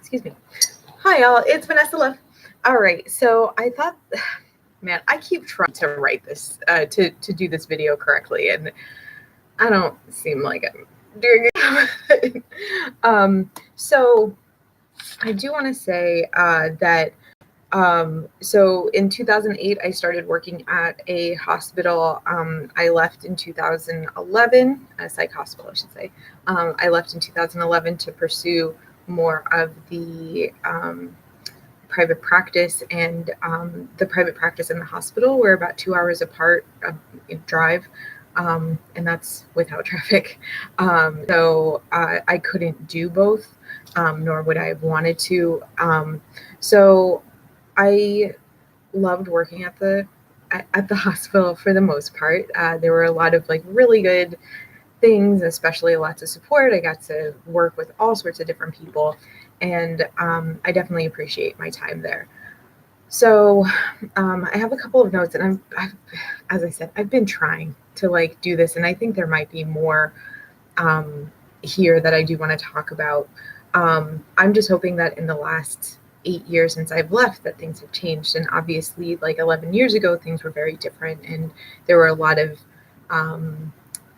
Excuse me. Hi, y'all. It's Vanessa Love. All right. So I thought, man, I keep trying to write this, to do this video correctly, and I don't seem like I'm doing it. So I do want to say that. So in 2008, I started working at a hospital. I left in 2011, a psych hospital, I should say. I left in 2011 to pursue more of the private practice, and the private practice and the hospital were about 2 hours apart in drive, and that's without traffic. So I couldn't do both, nor would I have wanted to. So I loved working at the hospital for the most part. There were a lot of like really good things, especially lots of support. I got to work with all sorts of different people, and I definitely appreciate my time there. So I have a couple of notes, and as I said, I've been trying to like do this, and I think there might be more here that I do want to talk about. I'm just hoping that in the last 8 years since I've left that things have changed, and obviously like 11 years ago things were very different, and there were a lot of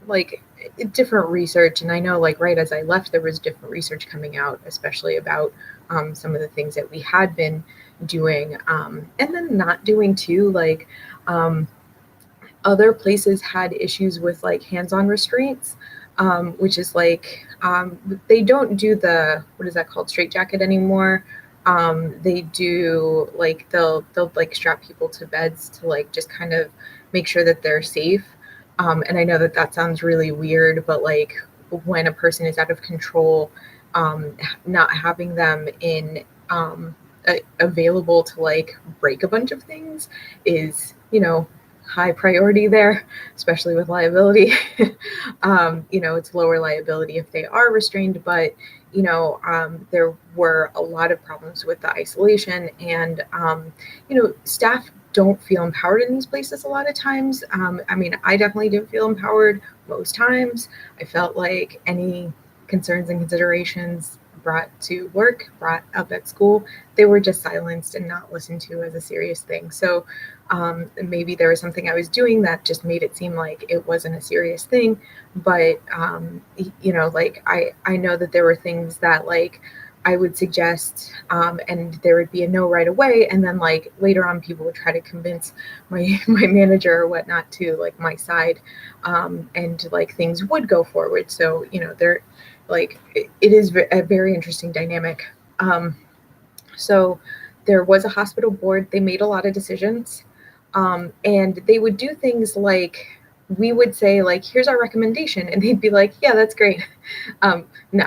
like different research, and I know like right as I left there was different research coming out, especially about some of the things that we had been doing, and then not doing too. Like other places had issues with like hands-on restraints, which is like they don't do the, what is that called, straitjacket anymore. They do like they'll like strap people to beds to like just kind of make sure that they're safe. And I know that that sounds really weird, but like when a person is out of control, not having them in available to like break a bunch of things is, high priority there, especially with liability. It's lower liability if they are restrained, but there were a lot of problems with the isolation, and staff don't feel empowered in these places a lot of times. I definitely didn't feel empowered most times. I felt like any concerns and considerations brought to work, brought up at school, they were just silenced and not listened to as a serious thing. So maybe there was something I was doing that just made it seem like it wasn't a serious thing. But, like I know that there were things that like I would suggest, and there would be a no right away. And then like later on, people would try to convince my manager or whatnot to like my side, and like things would go forward. So, there, like it is a very interesting dynamic. So there was a hospital board. They made a lot of decisions, and they would do things like, we would say like, here's our recommendation, and they'd be like, yeah, that's great. No.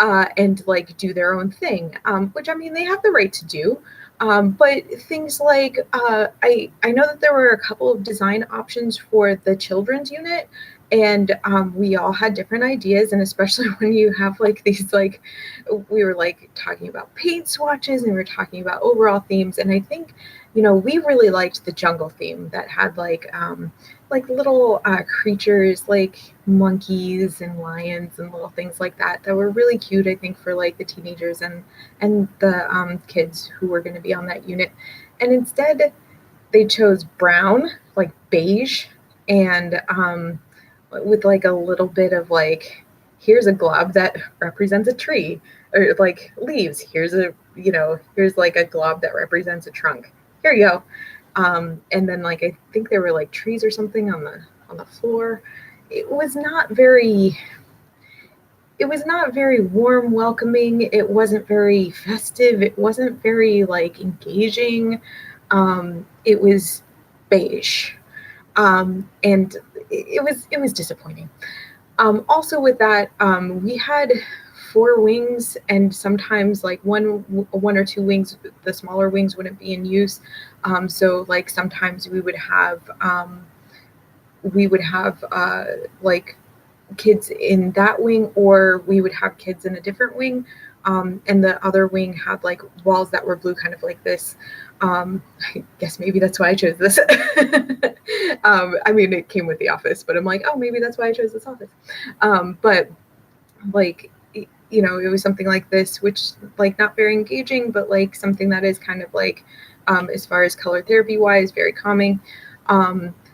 And like do their own thing, which I mean they have the right to do. But things like I know that there were a couple of design options for the children's unit, and we all had different ideas, and especially when you have like these, like we were like talking about paint swatches, and we were talking about overall themes, and I think we really liked the jungle theme that had like little creatures like monkeys and lions and little things like that were really cute, I think, for like the teenagers and the kids who were going to be on that unit. And instead they chose brown, like beige, and with like a little bit of like, here's a glob that represents a tree, or like leaves, here's like a glob that represents a trunk, here you go. And then like I think there were like trees or something on the floor. It was not very warm, welcoming. It wasn't very festive. It wasn't very like engaging. It was beige. And it was disappointing. Also with that, we had 4 wings, and sometimes like one or two wings, the smaller wings wouldn't be in use. So like sometimes we would have like kids in that wing, or we would have kids in a different wing. And the other wing had like walls that were blue, kind of like this. I guess maybe that's why I chose this. It came with the office, but I'm like, oh, maybe that's why I chose this office. But like it was something like this, which like not very engaging, but like something that is kind of like, as far as color therapy wise, very calming.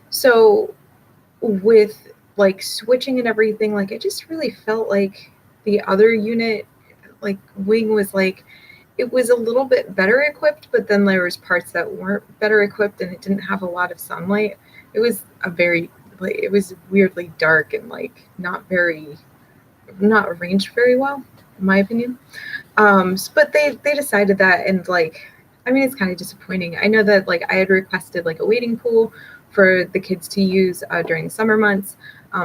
So with like switching and everything, like I just really felt like the other unit, like wing, was like, it was a little bit better equipped, but then there was parts that weren't better equipped, and it didn't have a lot of sunlight. It was a very, like, it was weirdly dark and like not arranged very well, in my opinion. But they decided that, and like, I mean, it's kind of disappointing. I know that like I had requested like a wading pool for the kids to use during the summer months.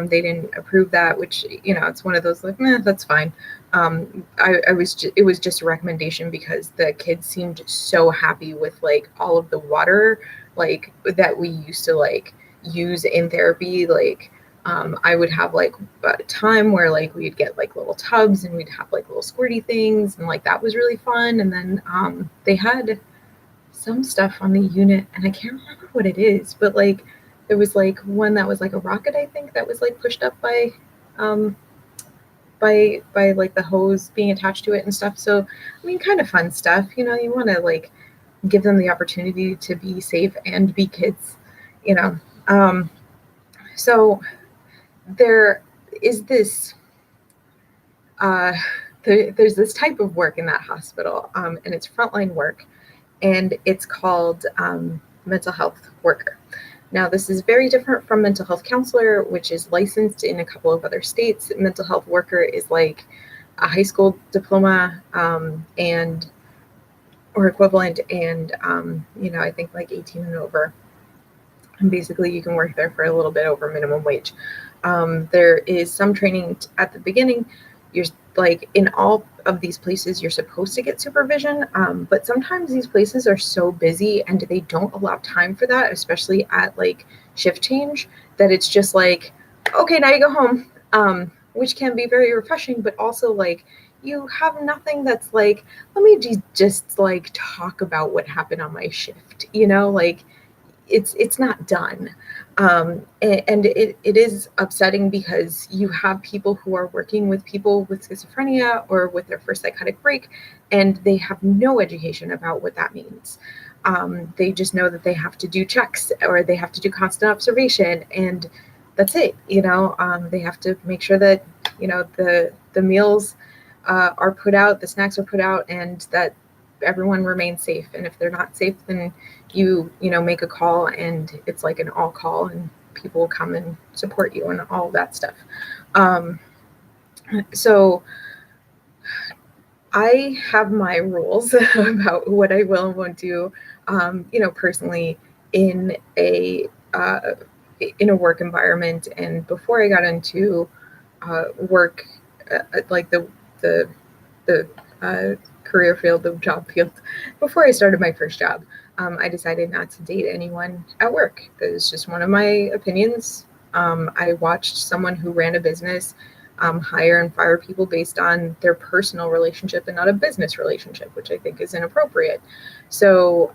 They didn't approve that, which, it's one of those like, that's fine. It was just a recommendation because the kids seemed so happy with like all of the water like that we used to like use in therapy. Like, I would have like a time where like we'd get like little tubs and we'd have like little squirty things, and like that was really fun. And then they had some stuff on the unit, and I can't remember what it is, but like there was like one that was like a rocket, I think, that was like pushed up um by like the hose being attached to it and stuff. So I mean, kind of fun stuff. You want to like give them the opportunity to be safe and be kids. you know um so there is this there's this type of work in that hospital, and it's frontline work, and it's called mental health worker. Now, this is very different from mental health counselor, which is licensed in a couple of other states. Mental health worker is like a high school diploma, and or equivalent, and I think like 18 and over. And basically, you can work there for a little bit over minimum wage. There is some training at the beginning. You're like, in all of these places, you're supposed to get supervision, but sometimes these places are so busy and they don't allow time for that, especially at like shift change, that it's just like, okay, now you go home, which can be very refreshing, but also like you have nothing that's like, let me just like talk about what happened on my shift, like it's not done. And it is upsetting because you have people who are working with people with schizophrenia or with their first psychotic break, and they have no education about what that means. They just know that they have to do checks or they have to do constant observation, and that's it. They have to make sure that the meals are put out, the snacks are put out, and that everyone remains safe. And if they're not safe, then you make a call, and it's like an all call, and people will come and support you and all that stuff. So I have my rules about what I will and won't do, personally in a work environment. And before I got into work, like the career field, the job field, before I started my first job, I decided not to date anyone at work. That was just one of my opinions. I watched someone who ran a business hire and fire people based on their personal relationship and not a business relationship, which I think is inappropriate. So,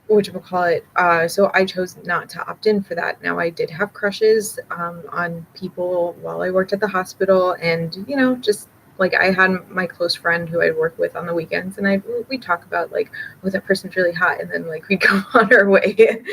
so I chose not to opt in for that. Now, I did have crushes on people while I worked at the hospital, and just like I had my close friend who I'd work with on the weekends, and we'd talk about like, oh, that person's really hot, and then like we'd go on our way,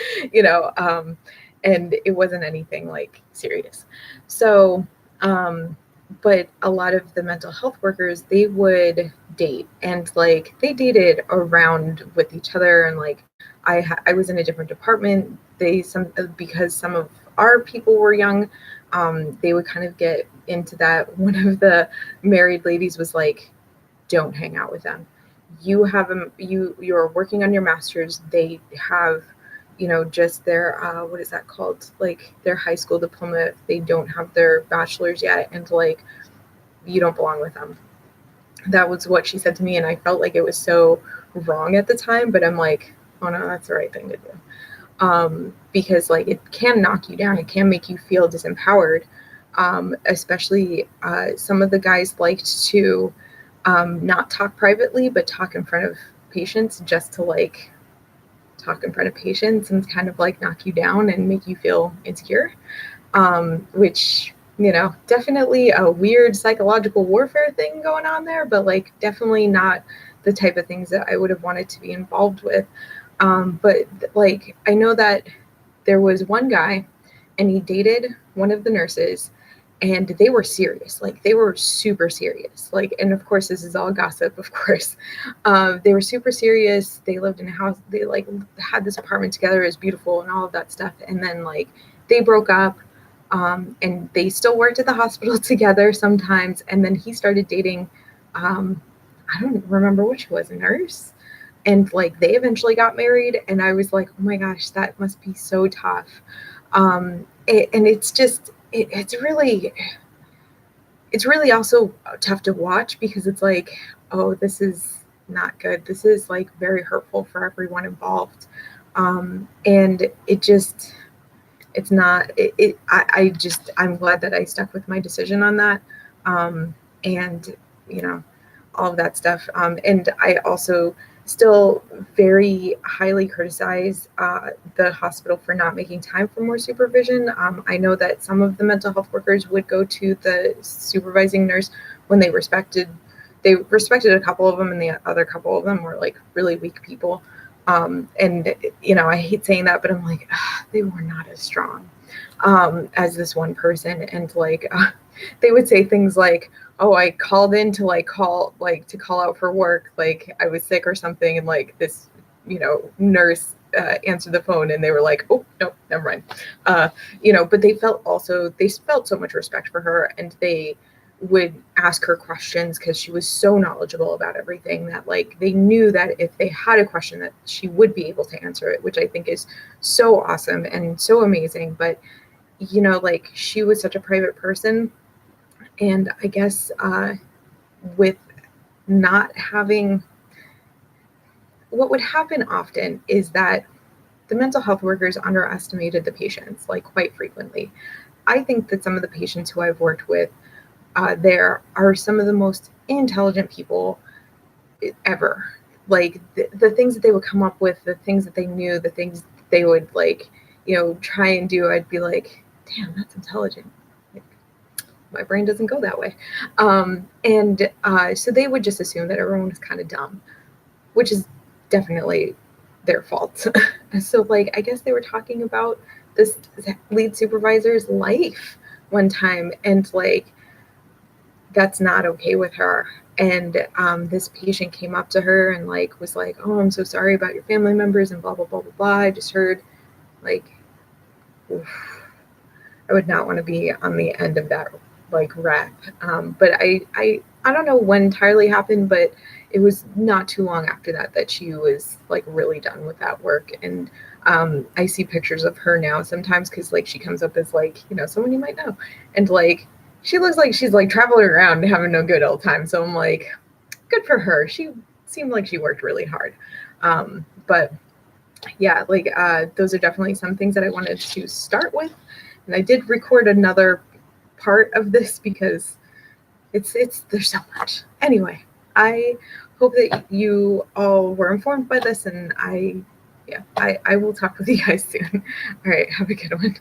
and it wasn't anything like serious. So, but a lot of the mental health workers, they would date, and like they dated around with each other, and like I was in a different department. Because some of our people were young, they would kind of get into that. One of the married ladies was like, don't hang out with them. You're working on your master's. They have, just their, what is that called? Like their high school diploma. They don't have their bachelor's yet. And like, you don't belong with them. That was what she said to me. And I felt like it was so wrong at the time, but I'm like, oh no, that's the right thing to do. Because like it can knock you down. It can make you feel disempowered. Especially some of the guys liked to not talk privately, but talk in front of patients, just to like talk in front of patients and kind of like knock you down and make you feel insecure, which definitely a weird psychological warfare thing going on there, but like definitely not the type of things that I would have wanted to be involved with. But like I know that there was one guy and he dated one of the nurses and they were serious, like they were super serious, like, and of course this is all gossip, of course. They were super serious, they lived in a house, they like had this apartment together, it was beautiful and all of that stuff, and then like they broke up. And they still worked at the hospital together sometimes, and then he started dating, I don't remember what she was, a nurse, and like they eventually got married, and I was like, oh my gosh, that must be so tough. And it's just it's really also tough to watch because it's like, oh, this is not good, this is like very hurtful for everyone involved. And it just it's not I'm glad that I stuck with my decision on that. And you know all of that stuff. And I also still very highly criticize the hospital for not making time for more supervision. I know that some of the mental health workers would go to the supervising nurse when they respected a couple of them, and the other couple of them were like really weak people. And I hate saying that, but I'm like, they were not as strong as this one person. And like they would say things like, oh, I called in to call out for work, like I was sick or something, and like this nurse answered the phone and they were like, oh no, never mind. But they felt so much respect for her, and they would ask her questions because she was so knowledgeable about everything that like they knew that if they had a question that she would be able to answer it, which I think is so awesome and so amazing. But like she was such a private person, and I guess with not having, what would happen often is that the mental health workers underestimated the patients, like quite frequently. I think that some of the patients who I've worked with there are some of the most intelligent people ever. Like the things that they would come up with, the things that they knew, the things that they would try and do, I'd be like, damn, that's intelligent. Like, my brain doesn't go that way. And so they would just assume that everyone was kind of dumb, which is definitely their fault. So like, I guess they were talking about this lead supervisor's life one time, and like, that's not okay with her. And this patient came up to her and like was like, oh, I'm so sorry about your family members and blah blah blah blah blah. I just heard, like, oof, I would not want to be on the end of that like rep. But I don't know when entirely happened, but it was not too long after that she was like really done with that work. And I see pictures of her now sometimes because like she comes up as like someone you might know, and like she looks like she's like traveling around having a good old time. So I'm like, good for her. She seemed like she worked really hard. But yeah, like those are definitely some things that I wanted to start with. And I did record another part of this because it's there's so much. Anyway, I hope that you all were informed by this, and I will talk with you guys soon. All right, have a good one.